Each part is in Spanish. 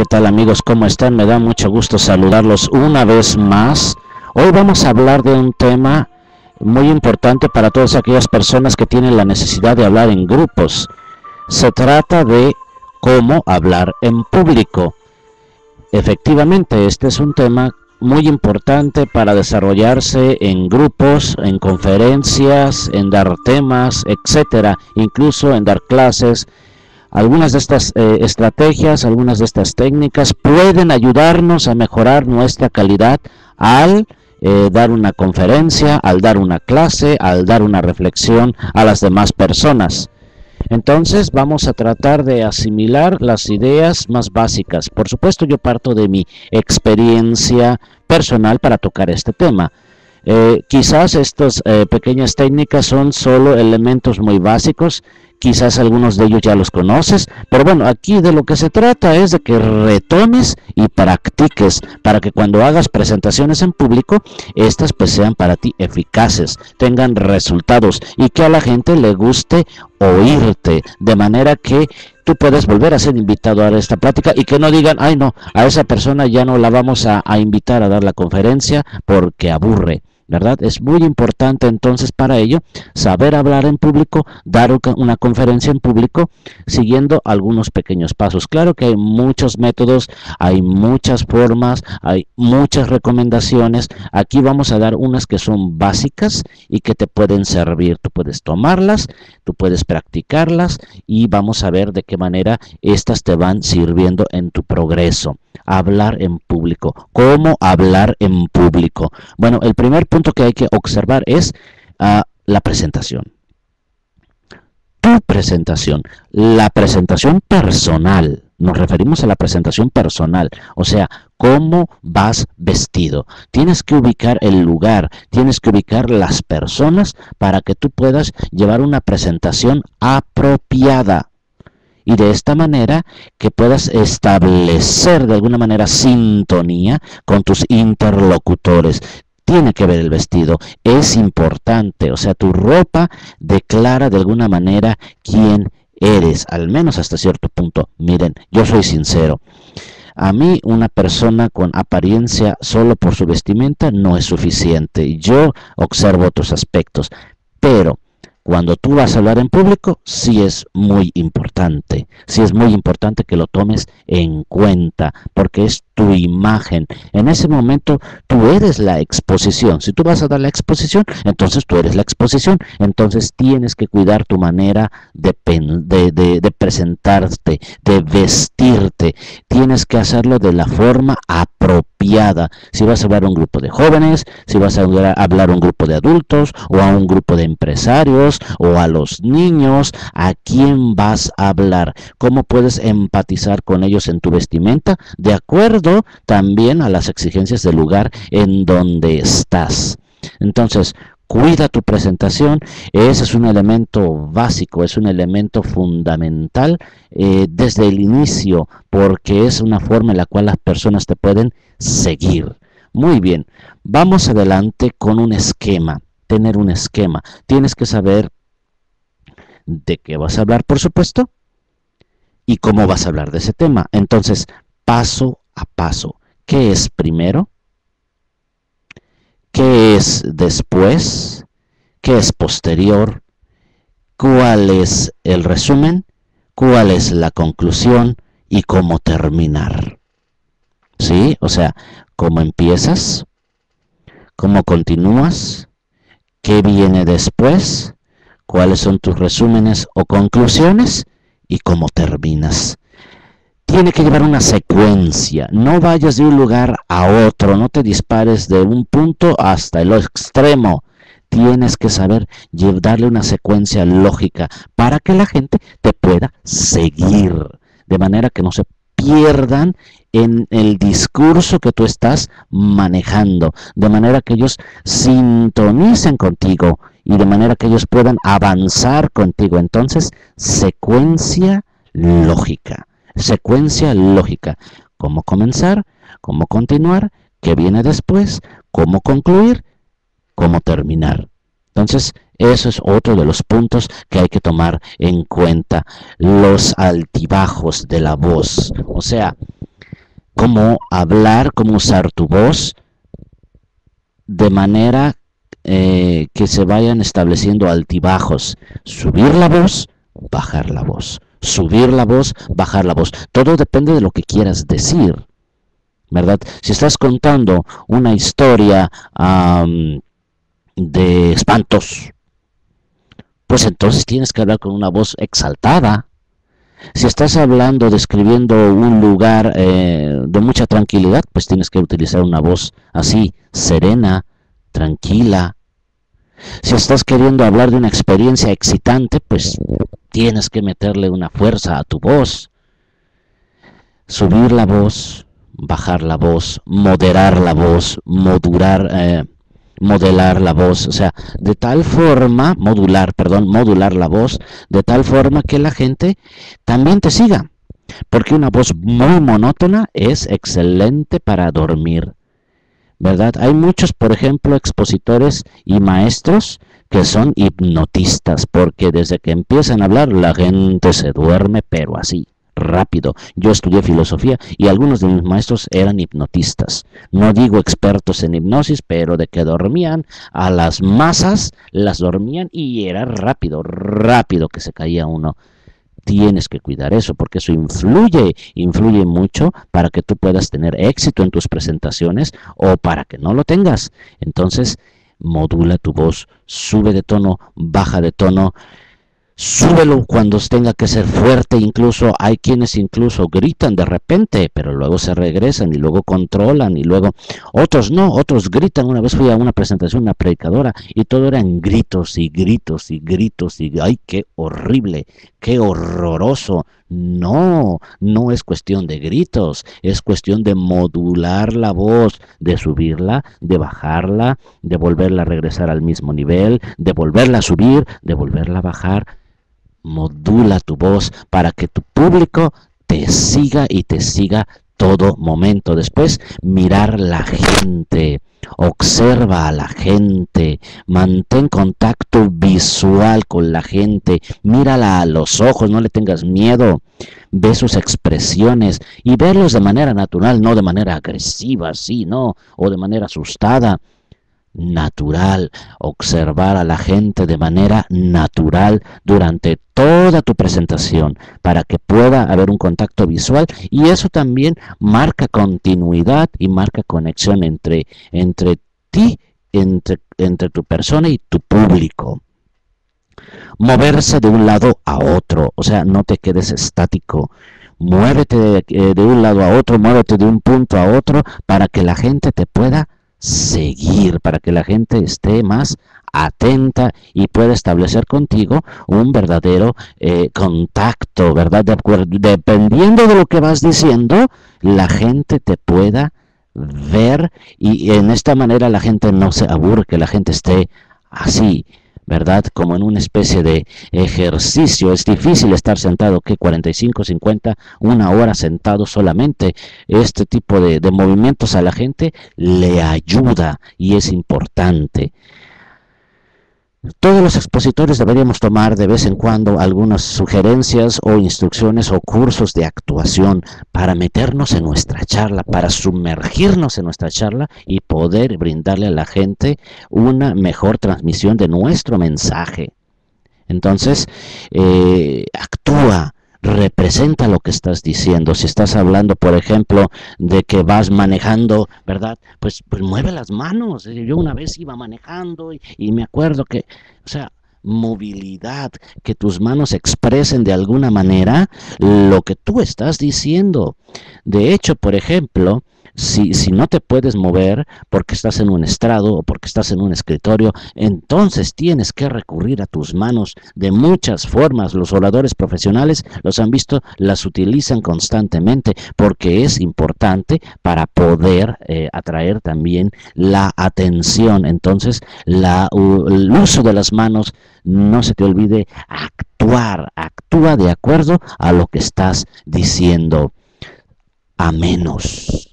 ¿Qué tal amigos? ¿Cómo están? Me da mucho gusto saludarlos una vez más. Hoy vamos a hablar de un tema muy importante para todas aquellas personas que tienen la necesidad de hablar en grupos. Se trata de cómo hablar en público. Efectivamente, este es un tema muy importante para desarrollarse en grupos, en conferencias, en dar temas, etcétera, incluso en dar clases. Algunas de estas estrategias, algunas de estas técnicas pueden ayudarnos a mejorar nuestra calidad al dar una conferencia, al dar una clase, al dar una reflexión a las demás personas. Entonces vamos a tratar de asimilar las ideas más básicas. Por supuesto, yo parto de mi experiencia personal para tocar este tema. Quizás estas pequeñas técnicas son solo elementos muy básicos, quizás algunos de ellos ya los conoces, pero bueno, aquí de lo que se trata es de que retomes y practiques para que cuando hagas presentaciones en público, estas pues sean para ti eficaces, tengan resultados y que a la gente le guste oírte, de manera que tú puedes volver a ser invitado a esta plática y que no digan, ay no, a esa persona ya no la vamos a invitar a dar la conferencia porque aburre. ¿Verdad? Es muy importante entonces para ello saber hablar en público, dar una conferencia en público, siguiendo algunos pequeños pasos. Claro que hay muchos métodos, hay muchas formas, hay muchas recomendaciones. Aquí vamos a dar unas que son básicas y que te pueden servir. Tú puedes tomarlas, tú puedes practicarlas y vamos a ver de qué manera estas te van sirviendo en tu progreso. Hablar en público. ¿Cómo hablar en público? Bueno, el primer punto que hay que observar es la presentación. Tu presentación, la presentación personal. Nos referimos a la presentación personal, o sea, cómo vas vestido. Tienes que ubicar el lugar, tienes que ubicar las personas para que tú puedas llevar una presentación apropiada. Y de esta manera que puedas establecer de alguna manera sintonía con tus interlocutores. Tiene que ver el vestido, es importante, o sea, tu ropa declara de alguna manera quién eres, al menos hasta cierto punto. Miren, yo soy sincero, a mí una persona con apariencia solo por su vestimenta no es suficiente. Yo observo otros aspectos, pero cuando tú vas a hablar en público, sí es muy importante que lo tomes en cuenta, porque es tu imagen. En ese momento, tú eres la exposición. Si tú vas a dar la exposición, entonces tú eres la exposición. Entonces tienes que cuidar tu manera de presentarte, de vestirte. Tienes que hacerlo de la forma apropiada. Si vas a hablar a un grupo de jóvenes, si vas a hablar a un grupo de adultos, o a un grupo de empresarios, o a los niños, ¿a quién vas a hablar? ¿Cómo puedes empatizar con ellos en tu vestimenta? De acuerdo también a las exigencias del lugar en donde estás. Entonces, cuida tu presentación. Ese es un elemento básico, es un elemento fundamental desde el inicio, porque es una forma en la cual las personas te pueden seguir. Muy bien, vamos adelante con un esquema. Tener un esquema. Tienes que saber de qué vas a hablar, por supuesto, y cómo vas a hablar de ese tema. Entonces, paso a paso. ¿Qué es primero? ¿Qué es después? ¿Qué es posterior? ¿Cuál es el resumen? ¿Cuál es la conclusión? ¿Y cómo terminar? ¿Sí? O sea, ¿cómo empiezas? ¿Cómo continúas? ¿Qué viene después? ¿Cuáles son tus resúmenes o conclusiones? ¿Y cómo terminas? Tiene que llevar una secuencia. No vayas de un lugar a otro. No te dispares de un punto hasta el extremo. Tienes que saber darle una secuencia lógica para que la gente te pueda seguir. De manera que no se pierdan en el discurso que tú estás manejando, de manera que ellos sintonicen contigo y de manera que ellos puedan avanzar contigo. Entonces, secuencia lógica, cómo comenzar, cómo continuar, qué viene después, cómo concluir, cómo terminar. Entonces, eso es otro de los puntos que hay que tomar en cuenta, los altibajos de la voz. O sea, cómo hablar, cómo usar tu voz de manera que se vayan estableciendo altibajos. Subir la voz, bajar la voz. Subir la voz, bajar la voz. Todo depende de lo que quieras decir, ¿verdad? Si estás contando una historia de espantos, pues entonces tienes que hablar con una voz exaltada. Si estás hablando, describiendo un lugar de mucha tranquilidad, pues tienes que utilizar una voz así, serena, tranquila. Si estás queriendo hablar de una experiencia excitante, pues tienes que meterle una fuerza a tu voz. Subir la voz, bajar la voz, moderar la voz, modelar la voz, o sea, de tal forma, modular la voz, de tal forma que la gente también te siga, porque una voz muy monótona es excelente para dormir, ¿verdad? Hay muchos, por ejemplo, expositores y maestros que son hipnotistas, porque desde que empiezan a hablar la gente se duerme, pero así, rápido. Yo estudié filosofía y algunos de mis maestros eran hipnotistas. No digo expertos en hipnosis, pero de que dormían a las masas, las dormían y era rápido, rápido que se caía uno. Tienes que cuidar eso porque eso influye mucho para que tú puedas tener éxito en tus presentaciones o para que no lo tengas. Entonces, modula tu voz, sube de tono, baja de tono, súbelo cuando tenga que ser fuerte, incluso hay quienes incluso gritan de repente, pero luego se regresan y luego controlan y luego otros no, otros gritan. Una vez fui a una presentación, una predicadora y todo eran gritos y gritos y gritos y ¡ay, qué horrible, qué horroroso! No, no es cuestión de gritos, es cuestión de modular la voz, de subirla, de bajarla, de volverla a regresar al mismo nivel, de volverla a subir, de volverla a bajar. Modula tu voz para que tu público te siga y te siga todo momento. Después, mirar la gente, observa a la gente, mantén contacto visual con la gente, mírala a los ojos, no le tengas miedo, ve sus expresiones y verlos de manera natural, no de manera agresiva, así, no, o de manera asustada. Natural, observar a la gente de manera natural durante toda tu presentación para que pueda haber un contacto visual y eso también marca continuidad y marca conexión entre ti, entre tu persona y tu público. Moverse de un lado a otro, o sea, no te quedes estático. Muévete de un lado a otro, muévete de un punto a otro para que la gente te pueda seguir, para que la gente esté más atenta y pueda establecer contigo un verdadero contacto, ¿verdad? Dependiendo de lo que vas diciendo, la gente te pueda ver y en esta manera la gente no se aburre, que la gente esté así, ¿verdad? Como en una especie de ejercicio. Es difícil estar sentado, que 45, 50, una hora sentado solamente. Este tipo de movimientos a la gente le ayuda y es importante. Todos los expositores deberíamos tomar de vez en cuando algunas sugerencias o instrucciones o cursos de actuación para meternos en nuestra charla, para sumergirnos en nuestra charla y poder brindarle a la gente una mejor transmisión de nuestro mensaje. Entonces, actúa. Representa lo que estás diciendo. Si estás hablando, por ejemplo, de que vas manejando, ¿verdad? Pues mueve las manos. Yo una vez iba manejando y me acuerdo que, o sea, movilidad, que tus manos expresen de alguna manera lo que tú estás diciendo. De hecho, por ejemplo, si no te puedes mover porque estás en un estrado o porque estás en un escritorio, entonces tienes que recurrir a tus manos de muchas formas. Los oradores profesionales los han visto, las utilizan constantemente porque es importante para poder atraer también la atención. Entonces, el uso de las manos, no se te olvide actúa de acuerdo a lo que estás diciendo. A menos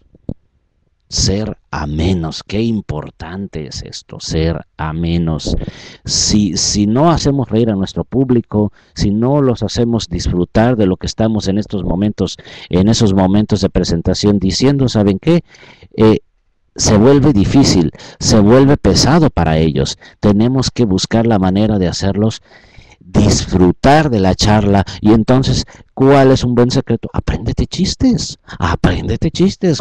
Ser amenos, qué importante es esto, ser amenos. Si no hacemos reír a nuestro público, si no los hacemos disfrutar de lo que estamos en estos momentos, en esos momentos de presentación, diciendo, ¿saben qué? Se vuelve difícil, se vuelve pesado para ellos. Tenemos que buscar la manera de hacerlos disfrutar de la charla. Y entonces, ¿cuál es un buen secreto? Apréndete chistes,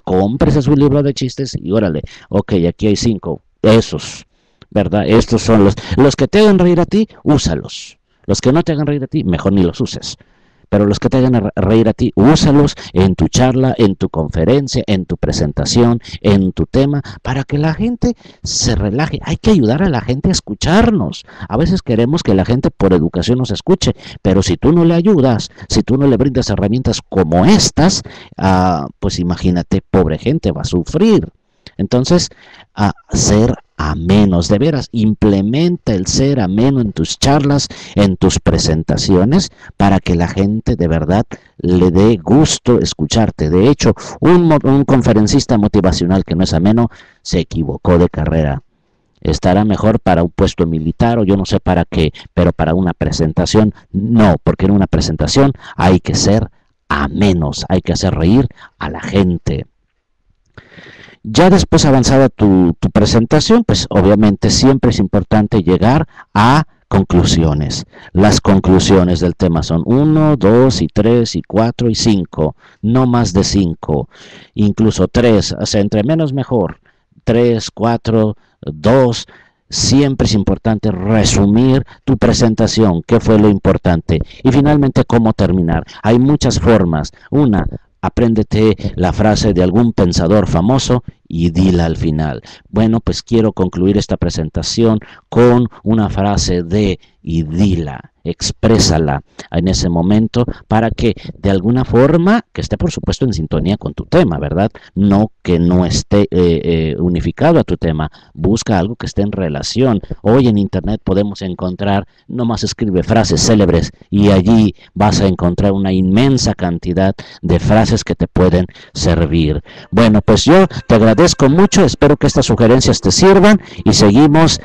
cómprese su libro de chistes y órale, ok, aquí hay 5, esos, ¿verdad? Estos son los que te hagan reír a ti, úsalos. Los que no te hagan reír a ti, mejor ni los uses. Pero los que te hagan reír a ti, úsalos en tu charla, en tu conferencia, en tu presentación, en tu tema, para que la gente se relaje. Hay que ayudar a la gente a escucharnos. A veces queremos que la gente por educación nos escuche, pero si tú no le ayudas, si tú no le brindas herramientas como estas, pues imagínate, pobre gente, va a sufrir. Entonces, ser amenos, de veras, implementa el ser ameno en tus charlas, en tus presentaciones, para que la gente de verdad le dé gusto escucharte. De hecho, un conferencista motivacional que no es ameno, se equivocó de carrera. Estará mejor para un puesto militar o yo no sé para qué, pero para una presentación, no, porque en una presentación hay que ser amenos, hay que hacer reír a la gente. Ya después avanzada tu presentación, pues obviamente siempre es importante llegar a conclusiones. Las conclusiones del tema son 1, 2 y 3 y 4 y 5, no más de 5, incluso 3, o sea, entre menos mejor, 3, 4, 2. Siempre es importante resumir tu presentación, qué fue lo importante y finalmente cómo terminar. Hay muchas formas. Una, apréndete la frase de algún pensador famoso y dila al final. Bueno, pues quiero concluir esta presentación con una frase de y dila, exprésala en ese momento para que de alguna forma, que esté por supuesto en sintonía con tu tema, ¿verdad? No que no esté unificado a tu tema, busca algo que esté en relación. Hoy en internet podemos encontrar, nomás escribe frases célebres y allí vas a encontrar una inmensa cantidad de frases que te pueden servir. Bueno, pues yo te agradezco mucho, espero que estas sugerencias te sirvan y seguimos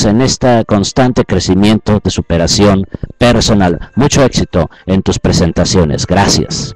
en este constante crecimiento de superación personal. Mucho éxito en tus presentaciones. Gracias.